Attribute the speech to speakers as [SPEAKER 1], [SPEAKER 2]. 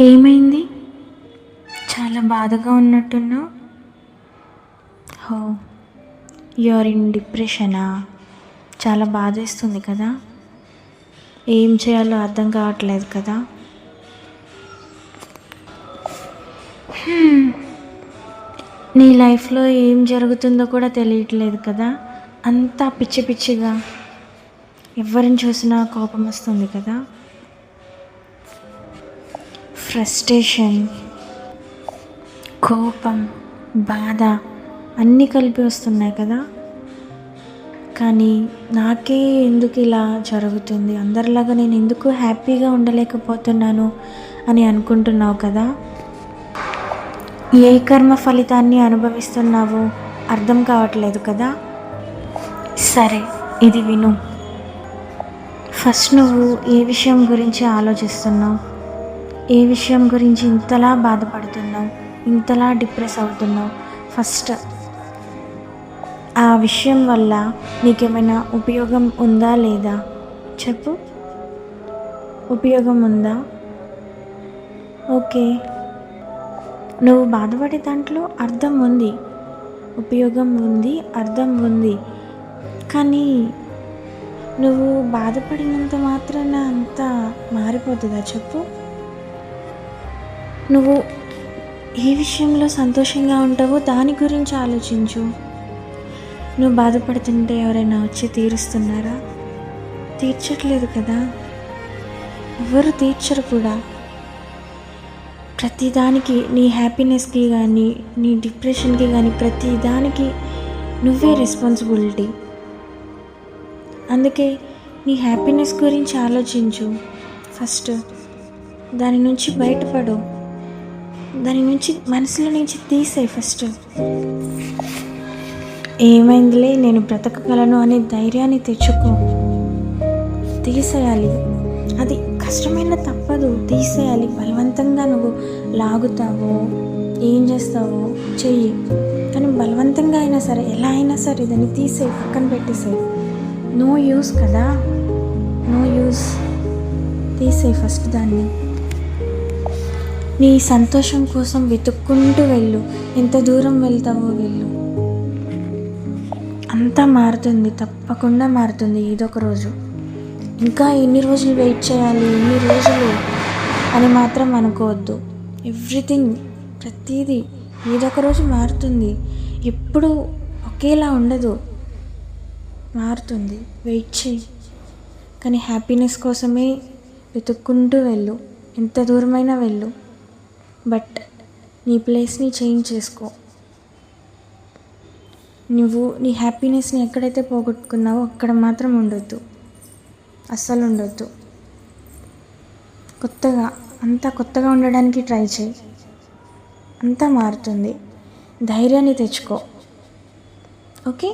[SPEAKER 1] ఏమైంది? చాలా బాధగా ఉన్నట్టున్నావు. హో, యు ఆర్ ఇన్ డిప్రెషనా? చాలా బాధేస్తుంది కదా. ఏం చేయాలో అర్థం కావట్లేదు కదా. నీ లైఫ్లో ఏం జరుగుతుందో కూడా తెలియట్లేదు కదా. అంతా పిచ్చి పిచ్చిగా, ఎవరిని చూసినా కోపం వస్తుంది కదా. ఫ్రస్ట్రేషన్, కోపం, బాధ అన్నీ కలిపి వస్తున్నాయి కదా. కానీ నాకే ఎందుకు ఇలా జరుగుతుంది, అందరిలాగా నేను ఎందుకు హ్యాపీగా ఉండలేకపోతున్నాను అని అనుకుంటున్నావు కదా. ఏ కర్మ ఫలితాన్ని అనుభవిస్తున్నావో అర్థం కావట్లేదు కదా. సరే, ఇది విను. ఫస్ట్ నువ్వు ఏ విషయం గురించి ఆలోచిస్తున్నావు? ఏ విషయం గురించి ఇంతలా బాధపడుతున్నావు, ఇంతలా డిప్రెస్ అవుతున్నావు? ఫస్ట్ ఆ విషయం వల్ల నీకేమైనా ఉపయోగం ఉందా లేదా చెప్పు. ఉపయోగం ఉందా? ఓకే, నువ్వు బాధపడే దాంట్లో అర్థం ఉంది, ఉపయోగం ఉంది, అర్థం ఉంది. కానీ నువ్వు బాధపడినంత మాత్రాన అంతా మారిపోతుందా చెప్పు. నువ్వు ఏ విషయంలో సంతోషంగా ఉంటావో దాని గురించి ఆలోచించు. నువ్వు బాధపడుతుంటే ఎవరైనా వచ్చి తీరుస్తున్నారా? తీర్చట్లేదు కదా. ఎవరు తీర్చరు కూడా. ప్రతిదానికి, నీ హ్యాపీనెస్కి కానీ నీ డిప్రెషన్కి కానీ ప్రతిదానికి నువ్వే రెస్పాన్సిబిలిటీ. అందుకే నీ హ్యాపీనెస్ గురించి ఆలోచించు ఫస్ట్. దాని నుంచి బయటపడు, దాని నుంచి మనసులో నుంచి తీసేయి ఫస్ట్. ఏమైందిలే, నేను బ్రతకగలను అనే ధైర్యాన్ని తెచ్చుకో. తీసేయాలి, అది కష్టమైన తప్పదు, తీసేయాలి. బలవంతంగా నువ్వు లాగుతావో ఏం చేస్తావో చెయ్యి, కానీ బలవంతంగా అయినా సరే, ఎలా అయినా సరే దాన్ని తీసేయి, పక్కన పెట్టేసేయి. నో యూస్ కదా, నో యూస్. తీసేయి ఫస్ట్ దాన్ని. నీ సంతోషం కోసం వెతుక్కుంటూ వెళ్ళు, ఎంత దూరం వెళ్తావో వెళ్ళు. అంతా మారుతుంది, తప్పకుండా మారుతుంది ఏదో ఒక రోజు. ఇంకా ఎన్ని రోజులు వెయిట్ చేయాలి, ఎన్ని రోజులు అని మాత్రం అనుకోవద్దు. ఎవ్రీథింగ్, ప్రతిదీ ఏదో ఒక రోజు మారుతుంది. ఎప్పుడు ఒకేలా ఉండదు, మారుతుంది. వెయిట్ చేయి, కానీ హ్యాపీనెస్ కోసమే వెతుక్కుంటూ వెళ్ళు, ఎంత దూరమైనా వెళ్ళు. బట్ నీ ప్లేస్ని చేంజ్ చేసుకో. నువ్వు నీ హ్యాపీనెస్ని ఎక్కడైతే పోగొట్టుకున్నావో అక్కడ మాత్రం ఉండొద్దు, అస్సలు ఉండొద్దు. అంతా కొత్తగా ఉండడానికి ట్రై చేయి, అంతా మారుతుంది. ధైర్యాన్ని తెచ్చుకో. ఓకే.